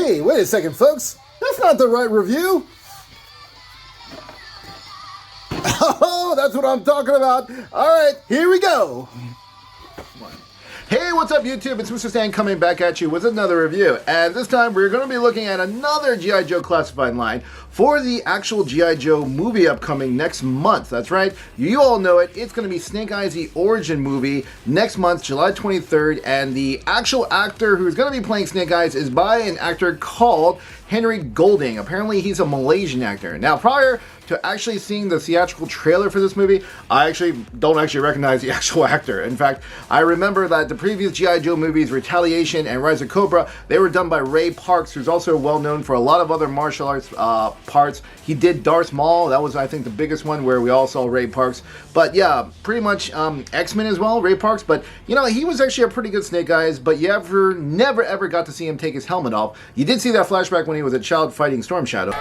Hey, wait a second, folks. That's not the right review. Oh, that's what I'm talking about. All right, here we go. Hey, what's up, YouTube? It's Mr. Stan coming back at you with another review. And this time we're going to be looking at another G.I. Joe classified line for the actual G.I. Joe movie upcoming next month. That's right. You all know it. It's going to be Snake Eyes, the origin movie, next month, July 23rd. And the actual actor who's going to be playing Snake Eyes is by an actor called Henry Golding. Apparently, he's a Malaysian actor. Now, prior to actually seeing the theatrical trailer for this movie, I don't recognize the actual actor. In fact, I remember that the previous G.I. Joe movies, Retaliation and Rise of Cobra, they were done by Ray Parks, who's also well known for a lot of other martial arts parts. He did Darth Maul. That was, I think, the biggest one where we all saw Ray Parks. But yeah, pretty much X-Men as well, Ray Parks. But, you know, he was actually a pretty good Snake Eyes, but you never ever got to see him take his helmet off. You did see that flashback when he was a child fighting Storm Shadow.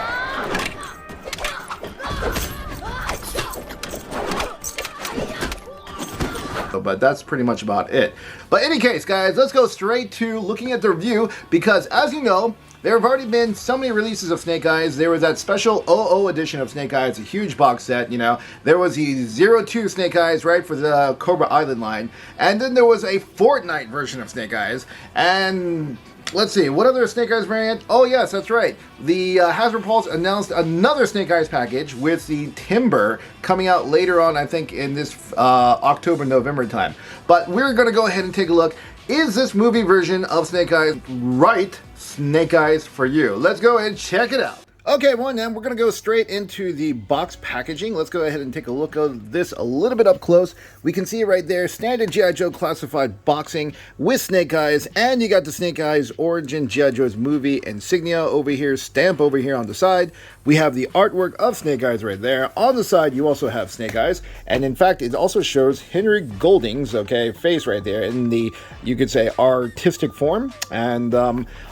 But that's pretty much about it. But in any case, guys, let's go straight to looking at the review, because as you know, there have already been so many releases of Snake Eyes. There was that special 00 edition of Snake Eyes, a huge box set, you know. There was the 02 Snake Eyes, right, for the Cobra Island line. And then there was a Fortnite version of Snake Eyes. And let's see, what other Snake Eyes variant? Oh yes, that's right. The Hasbro Pulse announced another Snake Eyes package with the Timber coming out later on, I think, in this October, November time. But we're going to go ahead and take a look. Is this movie version of Snake Eyes right Snake Eyes for you? Let's go and check it out. Okay, well then, we're going to go straight into the box packaging. Let's go ahead and take a look at this a little bit up close. We can see it right there, standard G.I. Joe classified boxing with Snake Eyes, and you got the Snake Eyes origin G.I. Joe's movie insignia over here, stamp over here on the side. We have the artwork of Snake Eyes right there. On the side, you also have Snake Eyes, and in fact, it also shows Henry Golding's, face right there in the, you could say, artistic form. And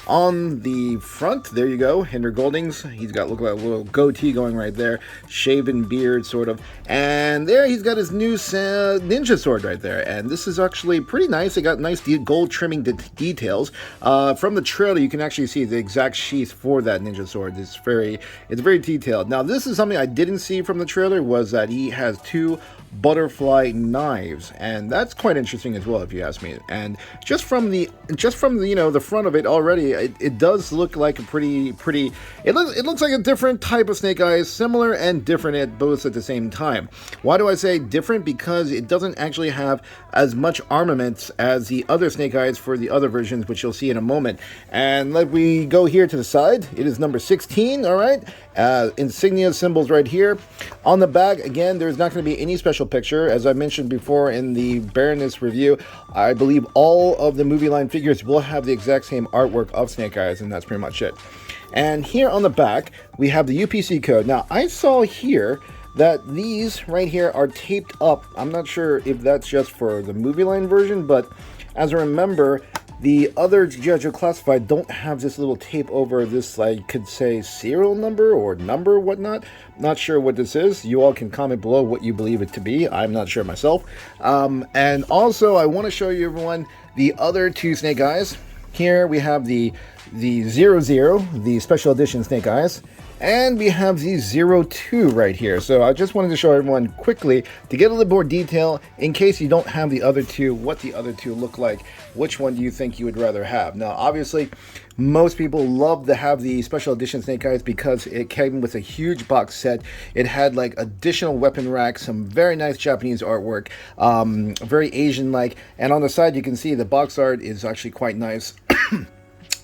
on the front, there you go, Henry Golding's. He's got, look like a little goatee going right there, shaven beard, sort of. And there he's got his new ninja sword right there. And this is actually pretty nice. It got nice gold trimming details. From the trailer, you can actually see the exact sheath for that ninja sword. It's very detailed. Now, this is something I didn't see from the trailer, was that he has two butterfly knives, and that's quite interesting as well, if you ask me. And just from the you know, the front of it already, it does look like a pretty it looks like a different type of Snake Eyes, similar and different at both at the same time. Why do I say different? Because it doesn't actually have as much armaments as the other Snake Eyes for the other versions, which you'll see in a moment. And let we go here to the side. It is number 16, all right? Insignia symbols right here. On the back, again, there's not going to be any special picture. As I mentioned before in the Baroness review, I believe all of the movie line figures will have the exact same artwork of Snake Eyes, and that's pretty much it. And here on the back, we have the UPC code. Now, I saw here that these right here are taped up. I'm not sure if that's just for the movie line version, but as I remember, the other G.I. Joe Classified don't have this little tape over this, I could say, serial number or number, whatnot. Not sure what this is. You all can comment below what you believe it to be. I'm not sure myself. And also, I want to show you, everyone, the other two Snake Eyes. Here we have the 00, the special edition Snake Eyes. And we have the 02 right here. So I just wanted to show everyone quickly to get a little more detail in case you don't have the other two, what the other two look like. Which one do you think you would rather have? Now, obviously, most people love to have the special edition Snake Eyes because it came with a huge box set. It had like additional weapon racks, some very nice Japanese artwork, very Asian-like. And on the side, you can see the box art is actually quite nice.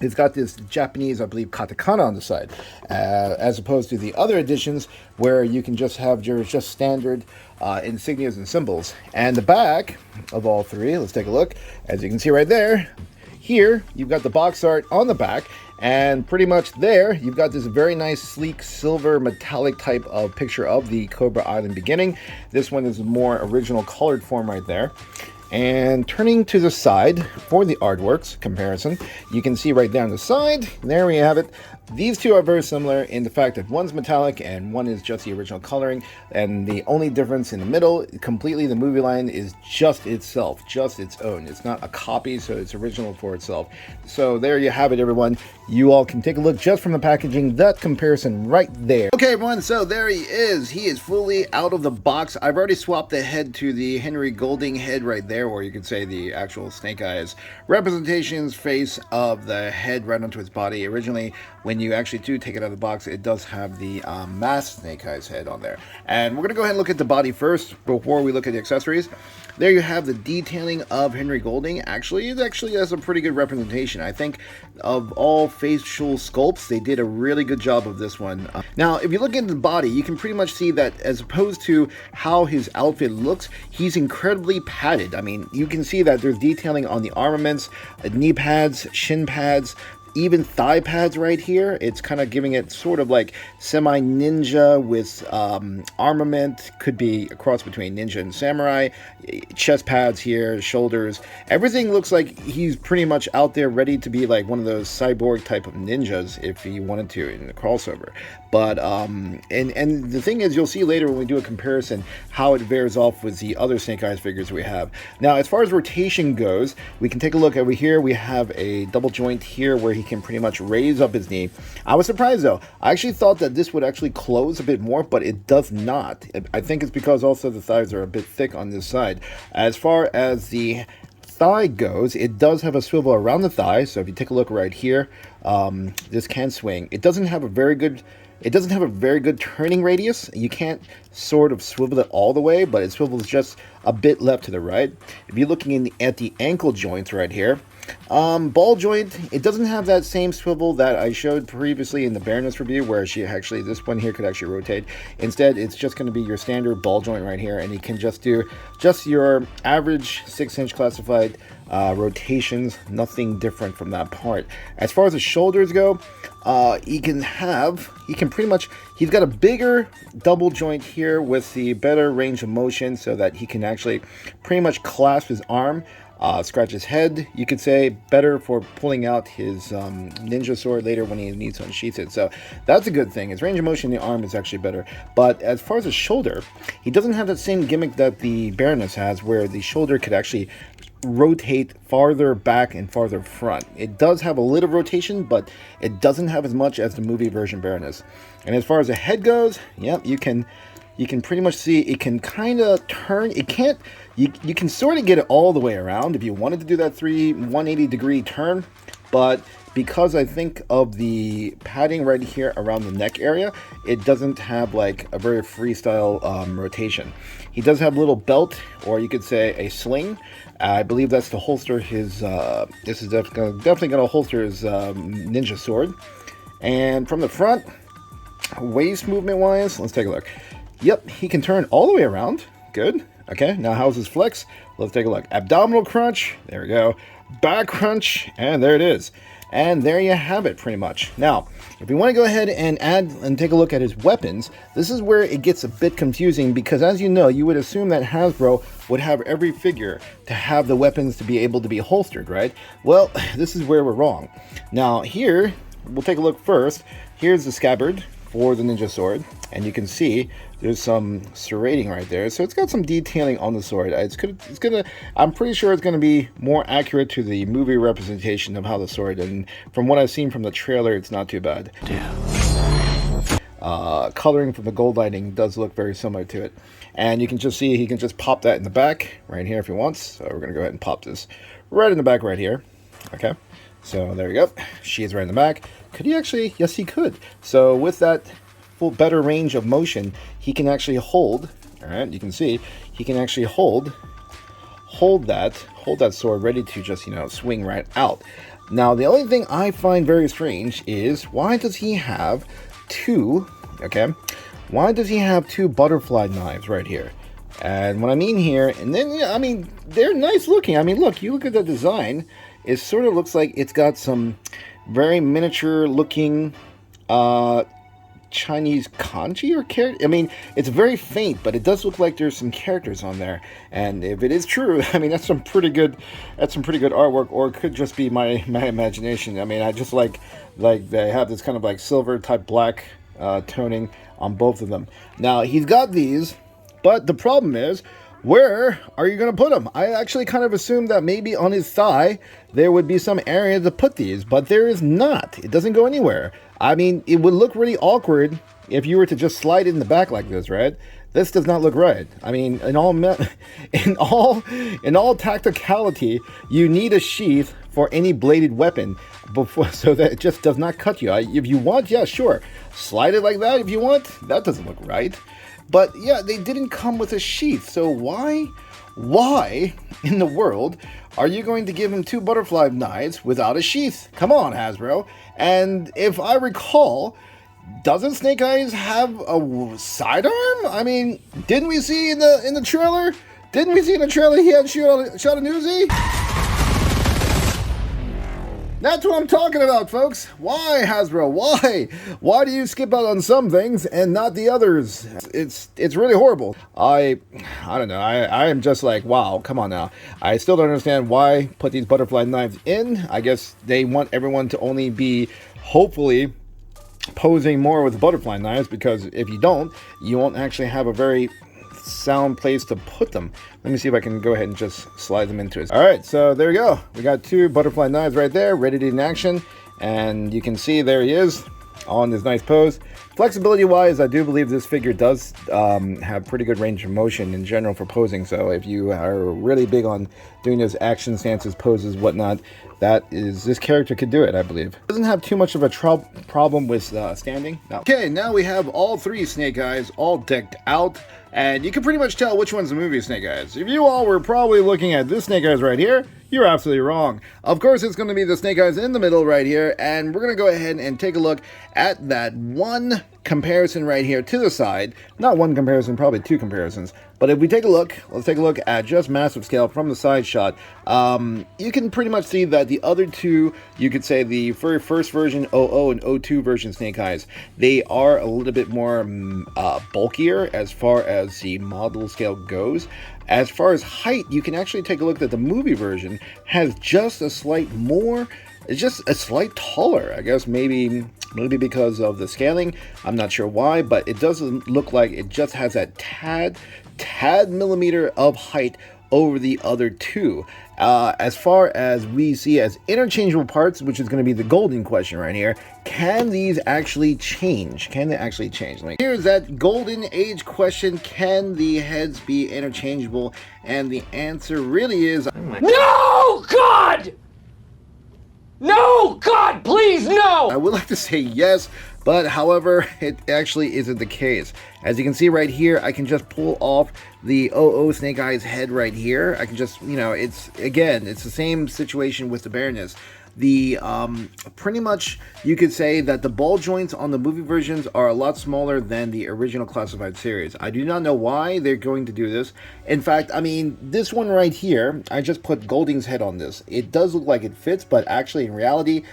It's got this Japanese, I believe, katakana on the side, as opposed to the other editions where you can just have your standard insignias and symbols. And the back of all three, let's take a look. As you can see right there, here you've got the box art on the back, and pretty much there you've got this very nice sleek silver metallic type of picture of the Cobra Island beginning. This one is a more original colored form right there. And turning to the side for the artworks comparison, you can see right down the side, there we have it. These two are very similar in the fact that one's metallic and one is just the original coloring, and the only difference in the middle, completely the movie line is just itself, just its own. It's not a copy, so it's original for itself. So there you have it, everyone. You all can take a look just from the packaging, that comparison right there. Okay, everyone, so there he is. He is fully out of the box. I've already swapped the head to the Henry Golding head right there, or you could say the actual Snake Eyes representation's face of the head right onto its body. Originally, when you actually do take it out of the box, it does have the masked Snake Eyes head on there. And we're going to go ahead and look at the body first before we look at the accessories. There you have the detailing of Henry Golding. Actually, it actually has a pretty good representation. I think of all facial sculpts, they did a really good job of this one. Now, if you look at the body, you can pretty much see that as opposed to how his outfit looks, he's incredibly padded. I mean, you can see that there's detailing on the armaments, knee pads, shin pads, even thigh pads right here. It's kind of giving it sort of like semi-ninja with armament. Could be a cross between ninja and samurai. Chest pads here, shoulders. Everything looks like he's pretty much out there ready to be like one of those cyborg type of ninjas if he wanted to in the crossover. But and the thing is, you'll see later when we do a comparison how it bears off with the other Snake Eyes figures we have. Now, as far as rotation goes, we can take a look over here. We have a double joint here where he can pretty much raise up his knee. I was surprised though. I actually thought that this would actually close a bit more, but it does not. I think it's because also the thighs are a bit thick on this side. As far as the thigh goes, it does have a swivel around the thigh. So if you take a look right here, this can swing. It doesn't have a very good turning radius. You can't sort of swivel it all the way, but it swivels just a bit left to the right. If you're looking at the ankle joints right here, ball joint, it doesn't have that same swivel that I showed previously in the Baroness review, where this one here could actually rotate. Instead, it's just going to be your standard ball joint right here, and you can just do your average 6-inch classified rotations, nothing different from that part. As far as the shoulders go, he's got a bigger double joint here with the better range of motion, so that he can actually pretty much clasp his arm, scratch his head, you could say, better for pulling out his ninja sword later when he needs to unsheath it. So that's a good thing. His range of motion in the arm is actually better. But as far as the shoulder, he doesn't have that same gimmick that the Baroness has, where the shoulder could actually rotate farther back and farther front. It does have a little rotation, but it doesn't have as much as the movie version Baroness. And as far as the head goes, yep, you can pretty much see it can kind of turn. It can't, you can sort of get it all the way around if you wanted to do that 180 degree turn, but because I think of the padding right here around the neck area, it doesn't have like a very freestyle rotation. He does have a little belt, or you could say a sling. I believe that's to holster his, this is definitely going to holster his ninja sword. And from the front, waist movement wise, let's take a look. Yep, he can turn all the way around. Good. Okay, now how's his flex? Let's take a look. Abdominal crunch. There we go. Back crunch. And there it is. And there you have it, pretty much. Now, if we want to go ahead and add and take a look at his weapons, this is where it gets a bit confusing, because as you know, you would assume that Hasbro would have every figure to have the weapons to be able to be holstered, right? Well, this is where we're wrong. Now, here, we'll take a look first. Here's the scabbard for the ninja sword, and you can see there's some serrating right there, so it's got some detailing on the sword. I'm pretty sure it's gonna be more accurate to the movie representation of how the sword, and from what I've seen from the trailer, it's not too bad. Coloring from the gold lining does look very similar to it, and you can just see he can just pop that in the back right here if he wants. So we're gonna go ahead and pop this right in the back right here. Okay, so there you go. She's right in the back. Could he actually? Yes, he could. So with that better range of motion, he can actually hold. All right, you can see he can actually hold that sword ready to just, swing right out. Now, the only thing I find very strange is, why does he have two butterfly knives right here? And what I mean here, and then I mean, they're nice looking. I mean, look, you look at the design, it sort of looks like it's got some very miniature looking Chinese kanji or character. I mean, it's very faint, but it does look like there's some characters on there. And if it is true, I mean, that's some pretty good artwork, or it could just be my imagination. I mean, I just like they have this kind of like silver type black toning on both of them. Now he's got these, but the problem is, where are you going to put them? I actually kind of assumed that maybe on his thigh there would be some area to put these, but there is not. It doesn't go anywhere. I mean, it would look really awkward if you were to just slide it in the back like this, right? This does not look right. I mean, in all tacticality, you need a sheath for any bladed weapon so that it just does not cut you. If you want, yeah, sure, slide it like that if you want. That doesn't look right. But yeah, they didn't come with a sheath. So why in the world are you going to give him 2 butterfly knives without a sheath? Come on, Hasbro. And if I recall, doesn't Snake Eyes have a sidearm? I mean, didn't we see in the trailer? Didn't we see in the trailer he had shot an Uzi? That's what I'm talking about, folks. Why, Hasbro? Why? Why do you skip out on some things and not the others? It's really horrible. I don't know. I am just like, wow, come on now. I still don't understand why put these butterfly knives in. I guess they want everyone to only be, hopefully, posing more with butterfly knives, because if you don't, you won't actually have a very sound place to put them. Let me see if I can go ahead and just slide them into it. All right, so there we go. We got 2 butterfly knives right there, ready to in action, and you can see there he is on this nice pose. Flexibility wise, I do believe this figure does have pretty good range of motion in general for posing. So if you are really big on doing those action stances, poses, whatnot, this character could do it, I believe. Doesn't have too much of a problem with standing. No. Okay, now we have all 3 Snake Eyes all decked out, and you can pretty much tell which one's the movie Snake Eyes. If you all were probably looking at this Snake Eyes right here, you're absolutely wrong. Of course, it's going to be the Snake Eyes in the middle right here, and we're going to go ahead and take a look at that one comparison right here to the side. Not one comparison, probably 2 comparisons. But if we take a look, let's take a look at just massive scale from the side shot. You can pretty much see that the other 2, you could say the very first version, 00 and 02 version Snake Eyes, they are a little bit more bulkier as far as the model scale goes. As far as height, you can actually take a look that the movie version has just a slight more, it's just a slight taller. I guess maybe because of the scaling. I'm not sure why, but it doesn't look like it just has that tad millimeter of height over the other 2. As far as we see as interchangeable parts, which is going to be the golden question right here, can these actually change? Can they actually change? Like, here's that golden age question: can the heads be interchangeable? And the answer really is no! God! No! God, please, no! I would like to say yes, but however, it actually isn't the case. As you can see right here, I can just pull off the 00 Snake Eyes head right here. I can just, it's the same situation with the Baroness. The pretty much you could say that the ball joints on the movie versions are a lot smaller than the original classified series. I do not know why they're going to do this. In fact, I mean, this one right here, I just put Golding's head on this. It does look like it fits, but actually in reality,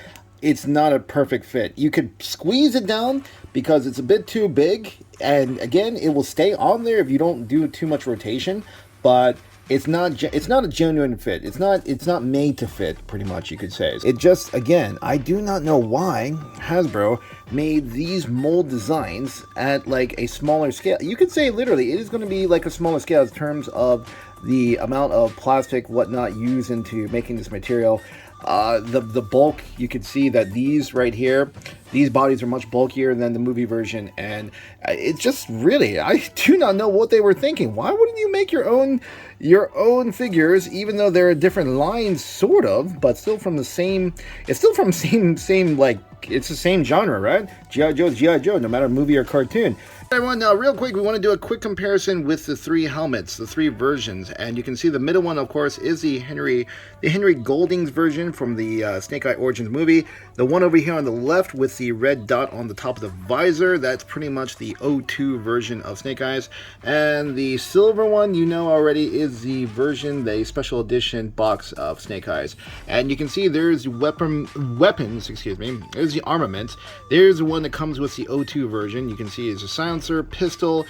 it's not a perfect fit. You could squeeze it down because it's a bit too big, and again, it will stay on there if you don't do too much rotation, but it's not a genuine fit. It's not made to fit, pretty much, you could say. It just, again, I do not know why Hasbro made these mold designs at like a smaller scale. You could say literally it is going to be like a smaller scale in terms of the amount of plastic, whatnot, used into making this material. The bulk, you could see that these right here, these bodies are much bulkier than the movie version, and it's just really, I do not know what they were thinking. Why wouldn't you make your own figures, even though they're different lines, sort of, but still from the same, it's still from same like, it's the same genre, right? G.I. Joe's G.I. Joe, no matter movie or cartoon. Everyone, now real quick, we want to do a quick comparison with the three helmets, the three versions, and you can see the middle one, of course, is the Henry Golding's version from the Snake Eye Origins movie. The one over here on the left with the red dot on the top of the visor, that's pretty much the O2 version of Snake Eyes, and the silver one, you know already, is the version, the special edition box of Snake Eyes. And you can see there's weapons, excuse me, there's the armament. There's the one that comes with the O2 version. You can see it's a silencer, pistol,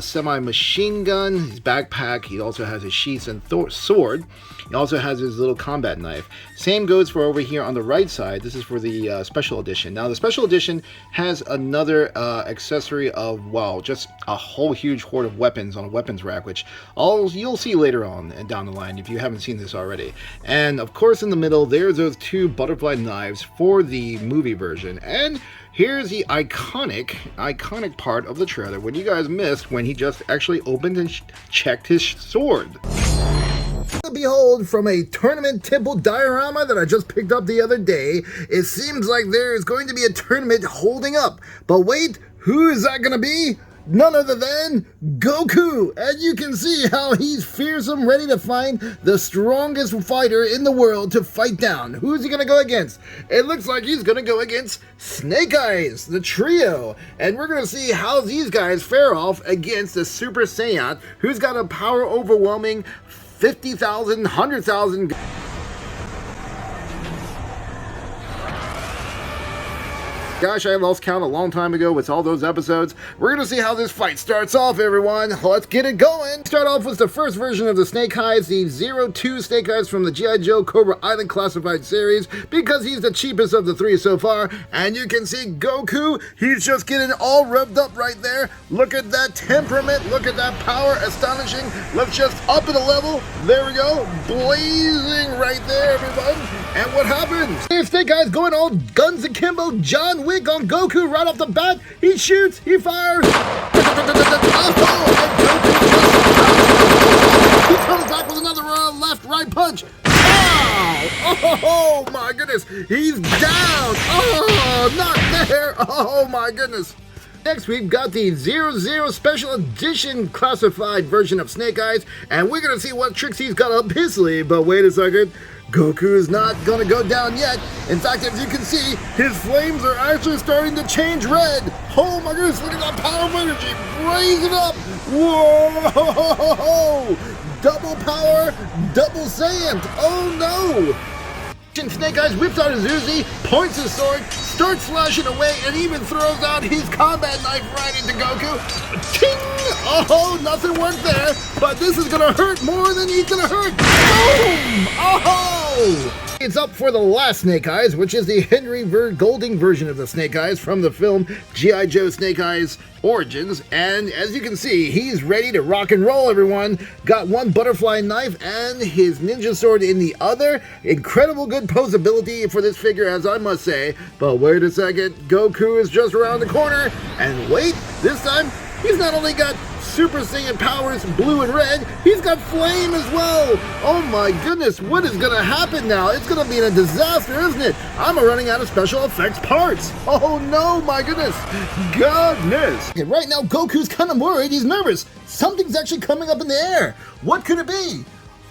semi-machine gun, his backpack. He also has his sheaths and sword. He also has his little combat knife. Same goes for over here on the right side. This is for the special edition. Now the special edition has another accessory of, wow, just a whole huge hoard of weapons on a weapons rack, which you'll see later on and down the line if you haven't seen this already. And of course in the middle there's those two butterfly knives for the movie version. And here's the iconic part of the trailer when you guys missed when he just actually opened and checked his sword. Behold, from a tournament temple diorama that I just picked up the other day, it seems like there is going to be a tournament holding up. But wait, who is that going to be? None other than Goku! And you can see how he's fearsome, ready to find the strongest fighter in the world to fight down. Who's he gonna go against? It looks like he's gonna go against Snake Eyes, the trio. And we're gonna see how these guys fare off against the Super Saiyan, who's got a power overwhelming 50,000, 100,000... Gosh, I lost count a long time ago with all those episodes. We're going to see how this fight starts off, everyone. Let's get it going. Start off with the first version of the Snake Eyes, the 02 Snake Eyes from the G.I. Joe Cobra Island Classified series, because he's the cheapest of the three so far. And you can see Goku, he's just getting all revved up right there. Look at that temperament. Look at that power. Astonishing. Let's just up it a level. There we go. Blazing right there, everyone. And what happens? Here's Snake Eyes going all guns akimbo, John Wick on Goku right off the bat. He shoots, he fires. He comes back with another left, right punch. Oh my goodness. He's down. Oh, not there. Oh my goodness. Next, we've got the 00 Special Edition classified version of Snake Eyes, and we're going to see what tricks he's got up his sleeve. But wait a second. Goku is not going to go down yet. In fact, as you can see, his flames are actually starting to change red. Oh my goodness, look at that power of energy. Raise it up. Whoa! Double power, double Saiyan. Oh no! Snake Eyes whips out his Uzi, points his sword, starts slashing away, and even throws out his combat knife right into Goku. Ting! Oh, nothing worked there, but this is gonna hurt more than he's gonna hurt. Boom! Oh! It's up for the last Snake Eyes, which is the Henry Golding version of the Snake Eyes from the film G.I. Joe Snake Eyes Origins. And as you can see, he's ready to rock and roll, everyone. Got one butterfly knife and his ninja sword in the other. Incredible good posability for this figure, as I must say. But wait a second, Goku is just around the corner. And wait, this time, he's not only got Super Saiyan powers, blue and red, he's got flame as well. Oh my goodness, what is gonna happen now? It's gonna be a disaster, isn't it? I'm running out of special effects parts. Oh no, my goodness. Goodness. And right now, Goku's kind of worried. He's nervous. Something's actually coming up in the air. What could it be?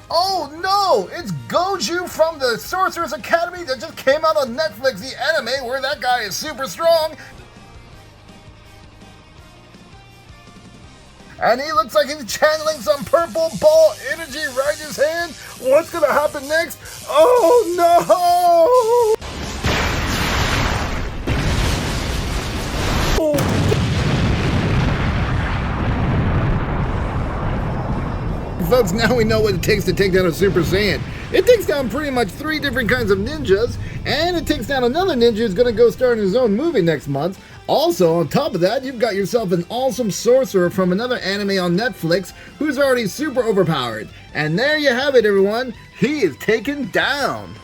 Oh no, it's Goju from the Sorcerer's Academy that just came out on Netflix, the anime where that guy is super strong. And he looks like he's channeling some purple ball energy right in his hand. What's gonna happen next? Oh no! Folks, now we know what it takes to take down a Super Saiyan. It takes down pretty much 3 different kinds of ninjas, and it takes down another ninja who's gonna go star in his own movie next month. Also, on top of that, you've got yourself an awesome sorcerer from another anime on Netflix who's already super overpowered. And there you have it, everyone. He is taken down.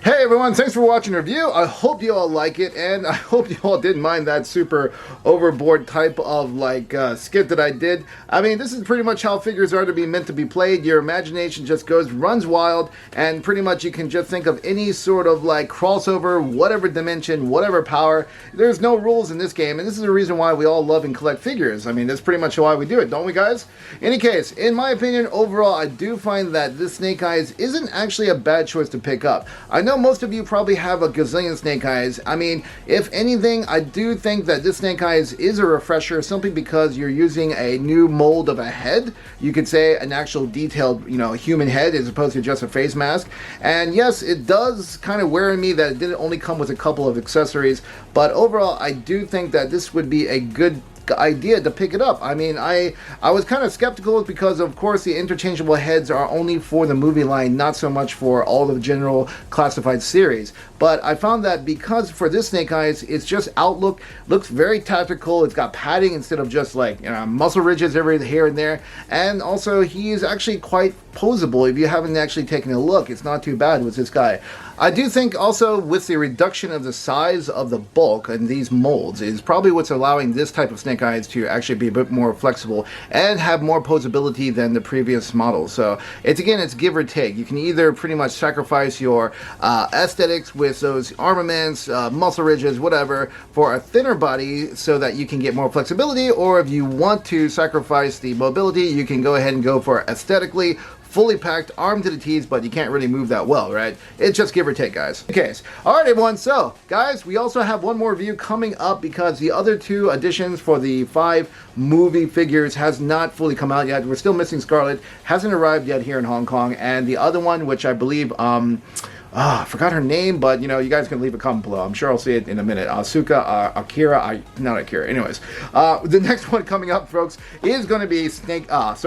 Hey everyone, thanks for watching the review. I hope you all like it, and I hope you all didn't mind that super overboard type of skit that I did. I mean, this is pretty much how figures are to be meant to be played. Your imagination just runs wild, and pretty much you can just think of any sort of crossover, whatever dimension, whatever power. There's no rules in this game, and this is the reason why we all love and collect figures. I mean, that's pretty much why we do it, don't we guys? In any case, in my opinion, overall, I do find that this Snake Eyes isn't actually a bad choice to pick up. I know most of you probably have a gazillion Snake Eyes. I mean, if anything, I do think that this Snake Eyes is a refresher simply because you're using a new mold of a head. You could say an actual detailed, human head as opposed to just a face mask. And yes, it does kind of wear on me that it didn't only come with a couple of accessories, but overall, I do think that this would be a good idea to pick it up. I mean, I was kind of skeptical because of course the interchangeable heads are only for the movie line, not so much for all the general classified series. But I found that because for this Snake Eyes, it's just outlook, looks very tactical. It's got padding instead of just muscle ridges every here and there. And also he is actually quite posable. If you haven't actually taken a look, it's not too bad with this guy. I do think also with the reduction of the size of the bulk in these molds is probably what's allowing this type of Snake Eyes to actually be a bit more flexible and have more posability than the previous models. So it's give or take. You can either pretty much sacrifice your aesthetics with those armaments, muscle ridges, whatever, for a thinner body so that you can get more flexibility, or if you want to sacrifice the mobility, you can go ahead and go for aesthetically fully packed, armed to the teeth, but you can't really move that well, right? It's just give or take, guys. Okay, alright everyone, so, guys, we also have one more review coming up because the other two editions for the 5 movie figures has not fully come out yet. We're still missing Scarlet, hasn't arrived yet here in Hong Kong, and the other one, which I believe, I forgot her name, but you guys can leave a comment below. I'm sure I'll see it in a minute. Not Akira. Anyways, the next one coming up, folks, is going to be not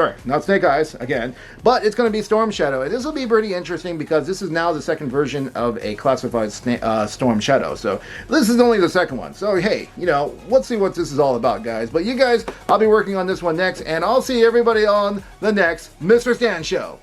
Snake Eyes again, but it's going to be Storm Shadow. And this will be pretty interesting because this is now the second version of a classified Storm Shadow. So this is only the second one. So hey, let's see what this is all about, guys. But you guys, I'll be working on this one next, and I'll see everybody on the next Mr. Stan Show.